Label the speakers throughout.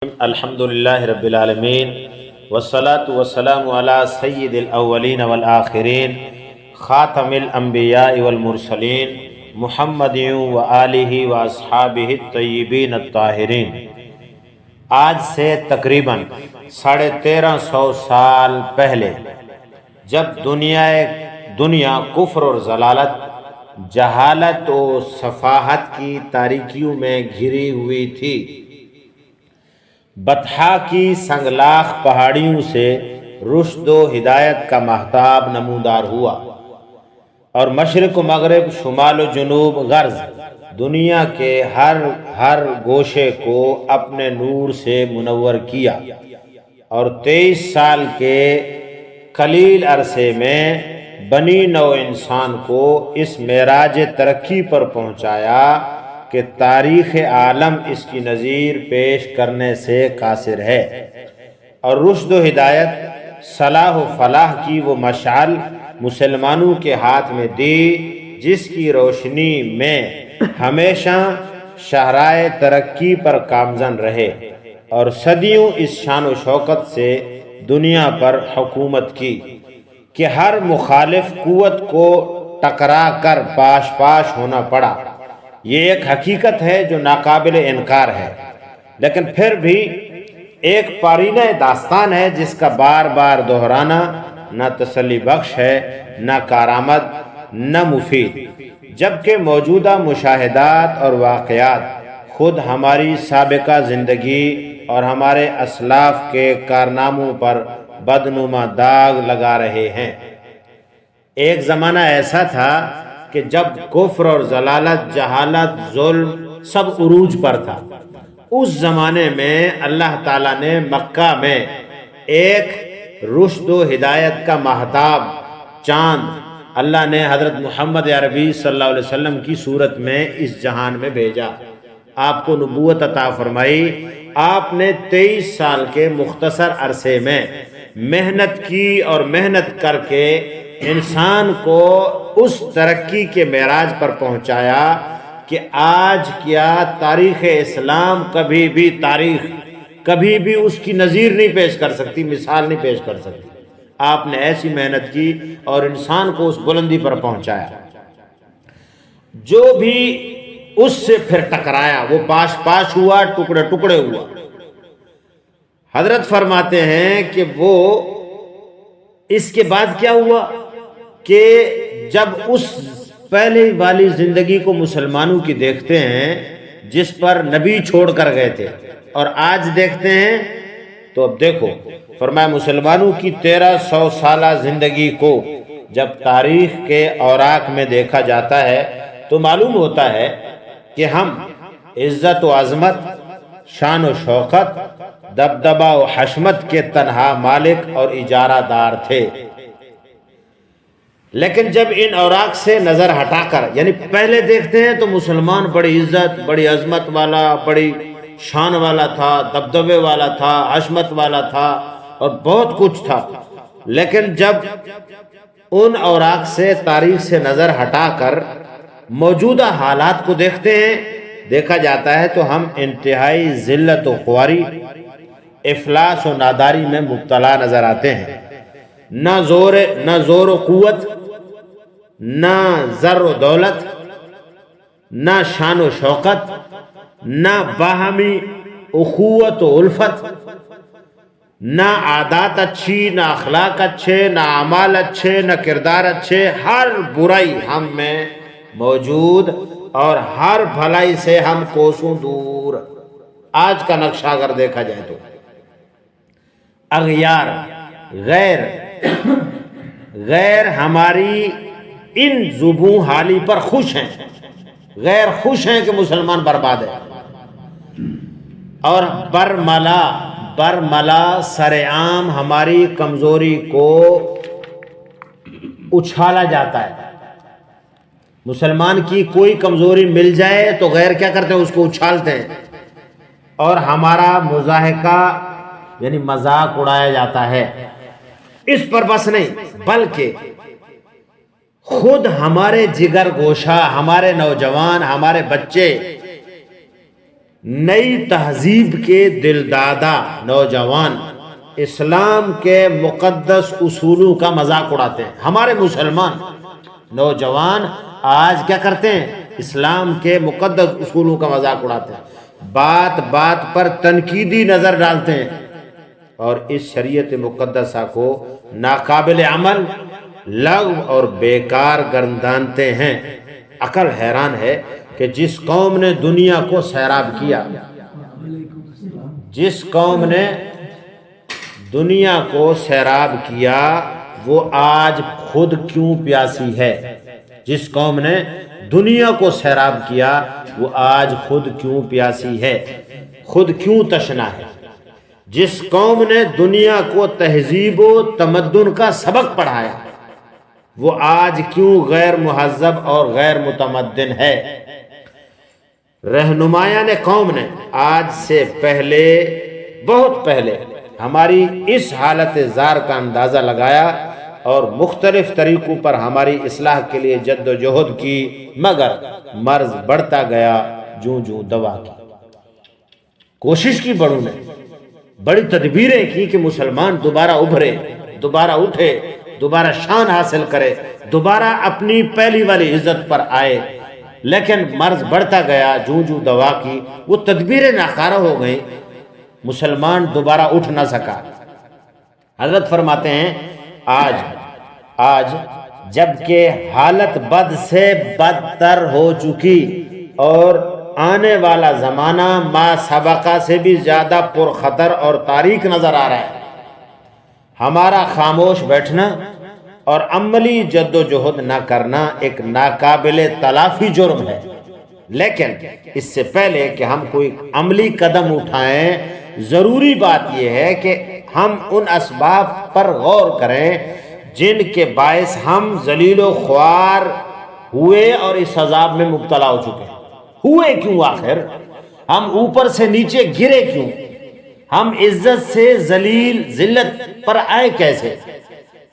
Speaker 1: الحمد للہ رب العالمین والصلاة والسلام علی سید الاولین والآخرین خاتم الانبیاء والمرسلین محمد و آلہ و اصحابہ الطیبین الطاہرین۔ آج سے تقریباً 1350 سال پہلے جب دنیا کفر اور ضلالت، جہالت و سفاہت کی تاریکیوں میں گھری ہوئی تھی، بطحا کی سنگلاخ پہاڑیوں سے رشد و ہدایت کا مہتاب نمودار ہوا، اور مشرق و مغرب، شمال و جنوب، غرض دنیا کے ہر گوشے کو اپنے نور سے منور کیا، اور 23 سال کے قلیل عرصے میں بنی نوع انسان کو اس معراج ترقی پر پہنچایا کہ تاریخ عالم اس کی نظیر پیش کرنے سے قاصر ہے، اور رشد و ہدایت، صلاح و فلاح کی وہ مشعل مسلمانوں کے ہاتھ میں دی جس کی روشنی میں ہمیشہ شاہراہ ترقی پر گامزن رہے، اور صدیوں اس شان و شوکت سے دنیا پر حکومت کی کہ ہر مخالف قوت کو ٹکرا کر پاش ہونا پڑا۔ یہ ایک حقیقت ہے جو ناقابل انکار ہے، لیکن پھر بھی ایک پارینہ داستان ہے جس کا بار بار دہرانا نہ تسلی بخش ہے، نہ کارآمد، نہ مفید، جبکہ موجودہ مشاہدات اور واقعات خود ہماری سابقہ زندگی اور ہمارے اسلاف کے کارناموں پر بدنما داغ لگا رہے ہیں۔ ایک زمانہ ایسا تھا کہ جب کفر اور ضلالت، جہالت، ظلم سب عروج پر تھا۔ اس زمانے میں اللہ تعالیٰ نے مکہ میں ایک رشد و ہدایت کا مہتاب، چاند، اللہ نے حضرت محمد عربی صلی اللہ علیہ وسلم کی صورت میں اس جہان میں بھیجا، آپ کو نبوت عطا فرمائی۔ آپ نے 23 سال کے مختصر عرصے میں محنت کی، اور محنت کر کے انسان کو اس ترقی کے معراج پر پہنچایا کہ آج کیا تاریخ اسلام کبھی بھی اس کی نظیر نہیں پیش کر سکتی، مثال نہیں پیش کر سکتی۔ آپ نے ایسی محنت کی اور انسان کو اس بلندی پر پہنچایا۔ جو بھی اس سے پھر ٹکرایا وہ پاش ہوا، ٹکڑے ٹکڑے ہوا۔ حضرت فرماتے ہیں کہ وہ اس کے بعد کیا ہوا کہ جب اس پہلے والی زندگی کو مسلمانوں کی دیکھتے ہیں جس پر نبی چھوڑ کر گئے تھے، اور آج دیکھتے ہیں تو اب دیکھو، فرمایا مسلمانوں کی 1300 سالہ زندگی کو جب تاریخ کے اوراق میں دیکھا جاتا ہے تو معلوم ہوتا ہے کہ ہم عزت و عظمت، شان و شوکت، دبدبہ و حشمت کے تنہا مالک اور اجارہ دار تھے۔ لیکن جب ان اوراق سے نظر ہٹا کر، یعنی پہلے دیکھتے ہیں تو مسلمان بڑی عزت، بڑی عظمت والا، بڑی شان والا تھا، دبدبے والا تھا، حشمت والا تھا، اور بہت کچھ تھا۔ لیکن جب ان اوراق سے، تاریخ سے نظر ہٹا کر موجودہ حالات کو دیکھتے ہیں، دیکھا جاتا ہے تو ہم انتہائی ذلت و خواری، افلاس و ناداری میں مبتلا نظر آتے ہیں۔ نہ زور و قوت، نہ زر و دولت، نہ شان و شوکت، نہ باہمی اخوت و الفت، نہ عادات اچھی، نہ اخلاق اچھے، نہ اعمال اچھے، نہ کردار اچھے۔ ہر برائی ہم میں موجود، اور ہر بھلائی سے ہم کوسوں دور۔ آج کا نقشہ اگر دیکھا جائے تو اغیار، غیر ہماری ان زبوں حالی پر خوش ہیں، غیر خوش ہیں کہ مسلمان برباد ہے، اور برملا سرعام ہماری کمزوری کو اچھالا جاتا ہے۔ مسلمان کی کوئی کمزوری مل جائے تو غیر کیا کرتے ہیں، اس کو اچھالتے ہیں، اور ہمارا مضاحکہ یعنی مذاق اڑایا جاتا ہے۔ اس پر بس نہیں، بلکہ خود ہمارے جگر گوشہ، ہمارے نوجوان، ہمارے بچے نئی تہذیب کے دلدادہ نوجوان اسلام کے مقدس اصولوں کا مذاق اڑاتے ہیں. ہمارے مسلمان نوجوان آج کیا کرتے ہیں؟ اسلام کے مقدس اصولوں کا مذاق اڑاتے ہیں، بات بات پر تنقیدی نظر ڈالتے ہیں اور اس شریعت مقدسہ کو ناقابل عمل، لغو اور بیکار گردانتے ہیں. عقل حیران ہے کہ جس قوم نے دنیا کو سیراب کیا، جس قوم نے دنیا کو سیراب کیا وہ آج خود کیوں پیاسی ہے؟ جس قوم نے دنیا کو سیراب کیا وہ آج خود کیوں پیاسی ہے، خود کیوں تشنا ہے؟ جس قوم نے دنیا کو تہذیب و تمدن کا سبق پڑھایا وہ آج کیوں غیر مہذب اور غیر متمدن ہے؟ رہنمایان قوم نے آج سے پہلے، بہت پہلے ہماری اس حالت زار کا اندازہ لگایا اور مختلف طریقوں پر ہماری اصلاح کے لیے جد و جہد کی، مگر مرض بڑھتا گیا جوں جوں دوا کی. کوشش کی بڑوں نے، بڑی تدبیریں کی کہ مسلمان دوبارہ ابھرے، دوبارہ اٹھے، دوبارہ شان حاصل کرے، دوبارہ اپنی پہلی والی عزت پر آئے، لیکن مرض بڑھتا گیا جوں جوں دوا کی. وہ تدبیریں ناکارہ ہو گئیں، مسلمان دوبارہ اٹھ نہ سکا. حضرت فرماتے ہیں آج جبکہ حالت بد سے بدتر ہو چکی اور آنے والا زمانہ ما سبقہ سے بھی زیادہ پرخطر اور تاریک نظر آ رہا ہے، ہمارا خاموش بیٹھنا اور عملی جد و جہد نہ کرنا ایک ناقابل تلافی جرم ہے. لیکن اس سے پہلے کہ ہم کوئی عملی قدم اٹھائیں، ضروری بات یہ ہے کہ ہم ان اسباب پر غور کریں جن کے باعث ہم ذلیل و خوار ہوئے اور اس عذاب میں مبتلا ہو چکے ہیں. ہوئے کیوں؟ آخر ہم اوپر سے نیچے گرے کیوں؟ ہم عزت سے ذلت پر آئے کیسے؟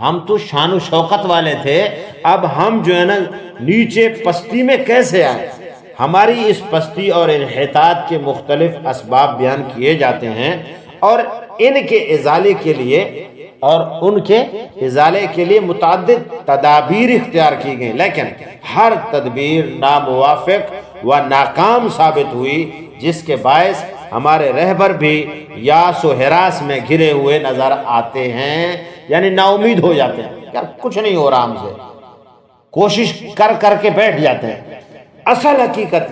Speaker 1: ہم تو شان و شوکت والے تھے، اب ہم جو ہے نا نیچے پستی میں کیسے آئے؟ ہماری اس پستی اور انحطاط کے مختلف اسباب بیان کیے جاتے ہیں اور ان کے ازالے کے لیے متعدد تدابیر اختیار کی گئیں، لیکن ہر تدبیر ناموافق و ناکام ثابت ہوئی، جس کے باعث ہمارے رہبر بھی یاس و ہراس میں گھرے ہوئے نظر آتے ہیں، یعنی نا امید ہو جاتے ہیں. یار کچھ نہیں ہو رہا ہم سے، کوشش کر کے بیٹھ جاتے ہیں. اصل حقیقت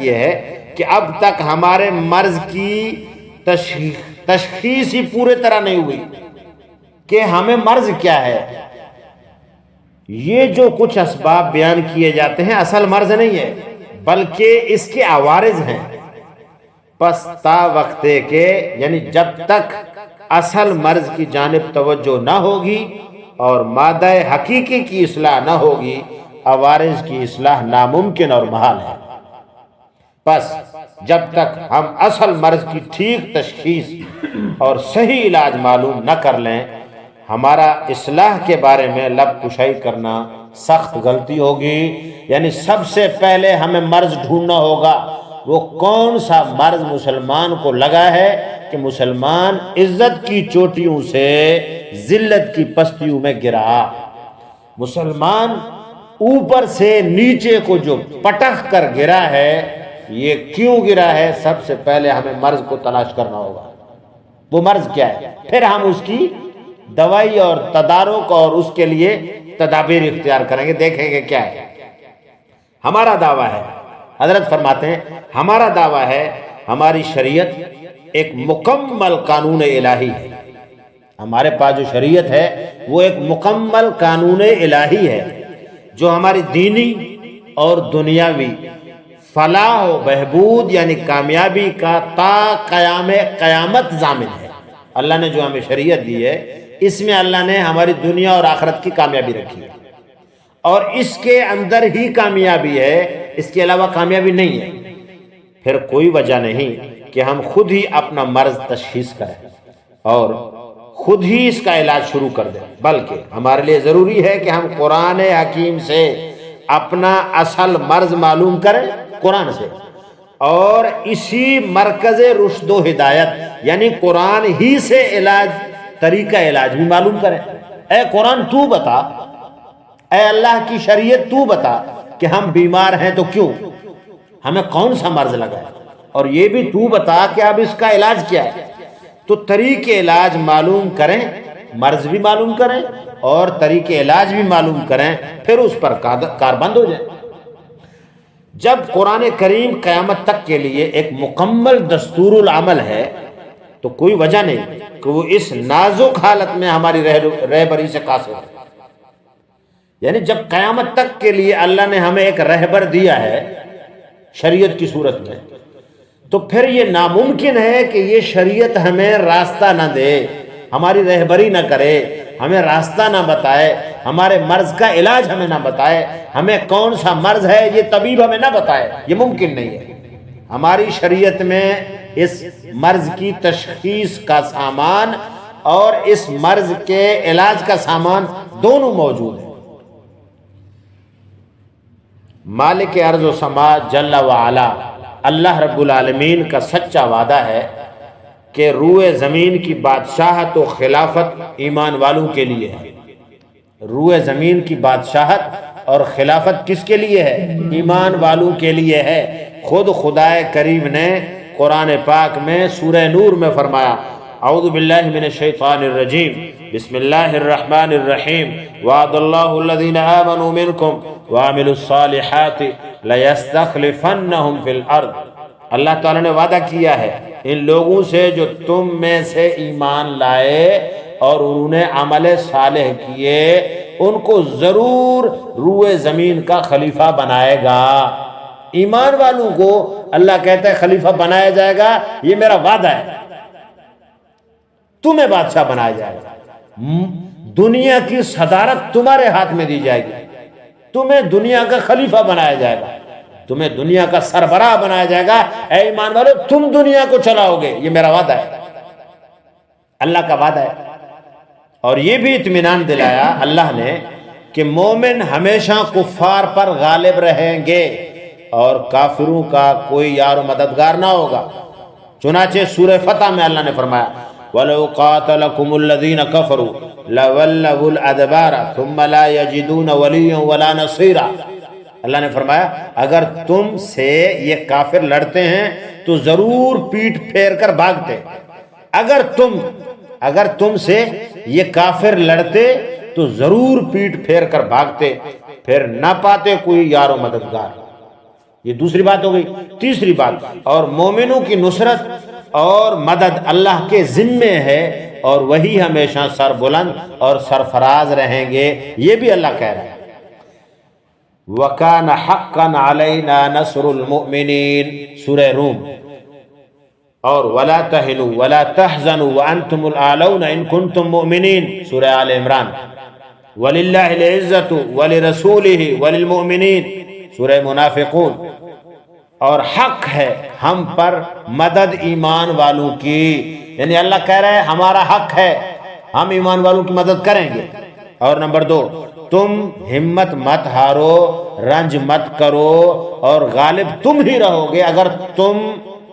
Speaker 1: یہ ہے کہ اب تک ہمارے مرض کی تشخیص ہی پورے طرح نہیں ہوئی کہ ہمیں مرض کیا ہے. یہ جو کچھ اسباب بیان کیے جاتے ہیں اصل مرض نہیں ہے بلکہ اس کے عوارض ہیں. پس تا وقتے کے، یعنی جب تک اصل مرض کی جانب توجہ نہ ہوگی اور مادہ حقیقی کی اصلاح نہ ہوگی، عوارض کی اصلاح ناممکن اور محال ہے. پس جب تک ہم اصل مرض کی ٹھیک تشخیص اور صحیح علاج معلوم نہ کر لیں، ہمارا اصلاح کے بارے میں لب کشائی کرنا سخت غلطی ہوگی. یعنی سب سے پہلے ہمیں مرض ڈھونڈنا ہوگا، وہ کون سا مرض مسلمان کو لگا ہے کہ مسلمان عزت کی چوٹیوں سے ذلت کی پستیوں میں گرا. مسلمان اوپر سے نیچے کو جو پٹخ کر گرا ہے، یہ کیوں گرا ہے؟ سب سے پہلے ہمیں مرض کو تلاش کرنا ہوگا. وہ مرض کیا ہے؟ پھر ہم اس کی دوائی اور تدارک اور اس کے لیے تدابیر اختیار کریں گے، دیکھیں گے کیا ہے. ہمارا دعویٰ ہے، حضرت فرماتے ہیں ہمارا دعویٰ ہے ہماری شریعت ایک مکمل قانون الہی ہے. ہمارے پاس جو شریعت ہے وہ ایک مکمل قانون الہی ہے جو ہماری دینی اور دنیاوی فلاح و بہبود یعنی کامیابی کا تا قیامت ضامن ہے. اللہ نے جو ہمیں شریعت دی ہے اس میں اللہ نے ہماری دنیا اور آخرت کی کامیابی رکھی ہے اور اس کے اندر ہی کامیابی ہے، اس کے علاوہ کامیابی نہیں ہے. پھر کوئی وجہ نہیں کہ ہم خود ہی اپنا مرض تشخیص کریں اور خود ہی اس کا علاج شروع کر دیں، بلکہ ہمارے لیے ضروری ہے کہ ہم قرآن حکیم سے اپنا اصل مرض معلوم کریں، قرآن سے، اور اسی مرکز رشد و ہدایت یعنی قرآن ہی سے علاج، طریقہ علاج بھی معلوم کریں۔ اے قرآن تو بتا، اے اللہ کی شریعت تو بتا کہ ہم بیمار ہیں تو کیوں، ہمیں کون سا مرض لگا ہے، اور یہ بھی تو بتا کہ اب اس کا علاج کیا ہے۔ تو طریقے علاج معلوم کریں، مرض بھی معلوم کریں اور طریقے علاج بھی معلوم کریں، پھر اس پر کاربند ہو جائیں۔ جب قرآن کریم قیامت تک کے لیے ایک مکمل دستور العمل ہے تو کوئی وجہ نہیں کہ وہ اس نازک حالت میں ہماری رہبری سے قاصر ہے۔ یعنی جب قیامت تک کے لیے اللہ نے ہمیں ایک رہبر دیا ہے شریعت کی صورت میں، تو پھر یہ ناممکن ہے کہ یہ شریعت ہمیں راستہ نہ دے، ہماری رہبری نہ کرے، ہمیں راستہ نہ بتائے، ہمارے مرض کا علاج ہمیں نہ بتائے، ہمیں کون سا مرض ہے یہ طبیب ہمیں نہ بتائے، یہ ممکن نہیں ہے۔ ہماری شریعت میں اس مرض کی تشخیص کا سامان اور اس مرض کے علاج کا سامان دونوں موجود ہیں۔ مالک ارض و سما جل وعلا اللہ رب العالمین کا سچا وعدہ ہے کہ روئے زمین کی بادشاہت و خلافت ایمان والوں کے لیے ہے۔ روئے زمین کی بادشاہت اور خلافت کس کے لیے ہے؟ ایمان والوں کے لیے ہے۔ خود خدائے کریم نے قرآن پاک میں سورہ نور میں فرمایا، اعوذ باللہ من الشیطان الرجیم، بسم اللہ الرحمن الرحیم، وعد اللہ الذین آمنوا منکم وعملوا الصالحات لیستخلفنہم فی الارض۔ اللہ تعالیٰ نے وعدہ کیا ہے ان لوگوں سے جو تم میں سے ایمان لائے اور انہوں نے عمل صالح کیے، ان کو ضرور روئے زمین کا خلیفہ بنائے گا۔ ایمان والوں کو اللہ کہتا ہے خلیفہ بنایا جائے گا، یہ میرا وعدہ ہے، تمہیں بادشاہ بنایا جائے گا، دنیا کی صدارت تمہارے ہاتھ میں دی جائے گی، تمہیں دنیا کا خلیفہ بنایا جائے گا، تمہیں دنیا کا سربراہ بنایا جائے گا۔ اے ایمان والو، تم دنیا کو چلاؤ گے، یہ میرا وعدہ ہے، اللہ کا وعدہ ہے۔ اور یہ بھی اطمینان دلایا اللہ نے کہ مومن ہمیشہ کفار پر غالب رہیں گے اور کافروں کا کوئی یار و مددگار نہ ہوگا۔ چنانچہ سورہ فتح میں اللہ نے فرمایا، وَلَوْ قَاتَلَكُمُ الَّذِينَ كَفَرُوا لَوَلَّوُا الْأَدْبَارَ ثُمَّ لَا يَجِدُونَ وَلِيًّا وَلَا نَصِيرًا۔ اللہ نے فرمایا اگر تم سے یہ کافر لڑتے ہیں تو ضرور پیٹ پھیر کر بھاگتے، اگر تم سے یہ کافر لڑتے تو ضرور پیٹ پھیر کر بھاگتے، پھر نہ پاتے کوئی یار و مددگار۔ یہ دوسری بات ہو گئی۔ تیسری بات، اور مومنوں کی نصرت اور مدد اللہ کے ذمے ہے اور وہی ہمیشہ سر بلند اور سرفراز رہیں گے، یہ بھی اللہ کہہ رہا ہے۔ وَكَانَ حَقًّا عَلَيْنَا نَصْرُ الْمُؤْمِنِينَ سورہ روم، اور وَلَا تَهِنُوا وَلَا تَحْزَنُوا وَأَنْتُمُ الْأَعْلَوْنَ إِن كُنتُم مُؤْمِنِينَ سورہ آل عمران، وَلِلَّهِ الْعِزَّةُ وَلِرَسُولِهِ وَلِلْمُؤْمِنِينَ سورہ منافقون۔ اور حق ہے ہم پر مدد ایمان والوں کی، یعنی اللہ کہہ رہا ہے ہمارا حق ہے، ہم ایمان والوں کی مدد کریں گے۔ اور نمبر 2، تم ہمت مت ہارو، رنج مت کرو، اور غالب تم ہی رہو گے اگر تم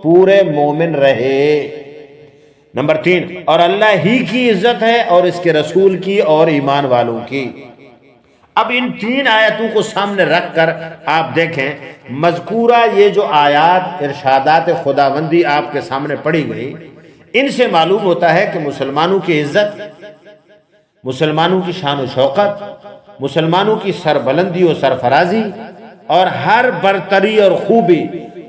Speaker 1: پورے مومن رہے۔ نمبر 3، اور اللہ ہی کی عزت ہے اور اس کے رسول کی اور ایمان والوں کی۔ اب ان 3 آیتوں کو سامنے رکھ کر آپ دیکھیں، مذکورہ یہ جو آیات ارشادات خداوندی آپ کے سامنے پڑھی گئی، ان سے معلوم ہوتا ہے کہ مسلمانوں کی عزت، مسلمانوں کی شان و شوکت، مسلمانوں کی سربلندی و سرفرازی اور ہر برتری اور خوبی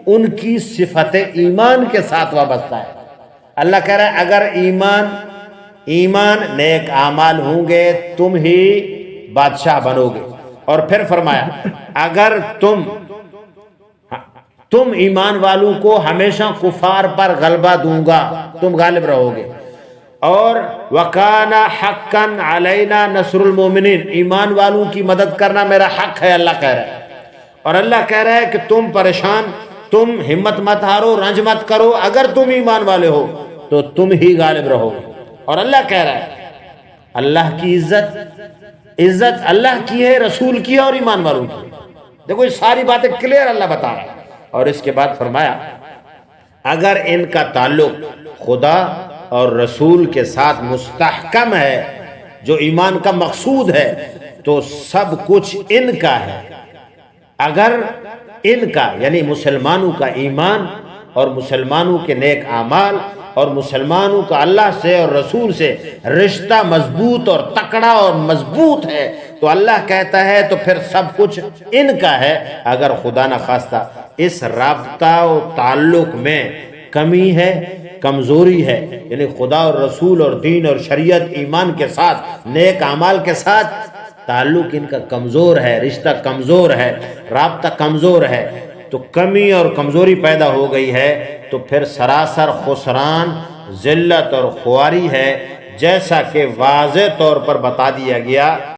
Speaker 1: ان کی صفت ایمان کے ساتھ وابستہ ہے۔ اللہ کہہ رہا ہے اگر ایمان نیک اعمال ہوں گے تم ہی بادشاہ بنو گے، اور پھر فرمایا اگر تم ایمان والوں کو ہمیشہ کفار پر غلبہ دوں گا، تم غالب رہو گے، اور وَكَانَ حَقًّا عَلَيْنَا نَصْرُ الْمُؤْمِنِينَ ایمان والوں کی مدد کرنا میرا حق ہے، اللہ کہہ رہا ہے۔ اور اللہ کہہ رہا ہے کہ تم پریشان، تم ہمت مت ہارو، رنج مت کرو، اگر تم ایمان والے ہو تو تم ہی غالب رہو گے۔ اور اللہ کہہ رہا ہے اللہ کی عزت اللہ کی ہے، رسول کی ہے اور ایمان والوں کی۔ دیکھو یہ ساری باتیں کلیئر اللہ بتا رہا ہے۔ اور اس کے بعد فرمایا اگر ان کا تعلق خدا اور رسول کے ساتھ مستحکم ہے، جو ایمان کا مقصود ہے، تو سب کچھ ان کا ہے۔ اگر ان کا یعنی مسلمانوں کا ایمان اور مسلمانوں کے نیک اعمال اور مسلمانوں کا اللہ سے اور رسول سے رشتہ مضبوط اور تکڑا اور مضبوط ہے، تو اللہ کہتا ہے تو پھر سب کچھ ان کا ہے۔ اگر خدا نخواستہ اس رابطہ و تعلق میں کمی ہے، کمزوری ہے، یعنی خدا اور رسول اور دین اور شریعت ایمان کے ساتھ نیک اعمال کے ساتھ تعلق ان کا کمزور ہے، رشتہ کمزور ہے، رابطہ کمزور ہے، تو کمی اور کمزوری پیدا ہو گئی ہے، تو پھر سراسر خسران، ذلت اور خواری ہے، جیسا کہ واضح طور پر بتا دیا گیا۔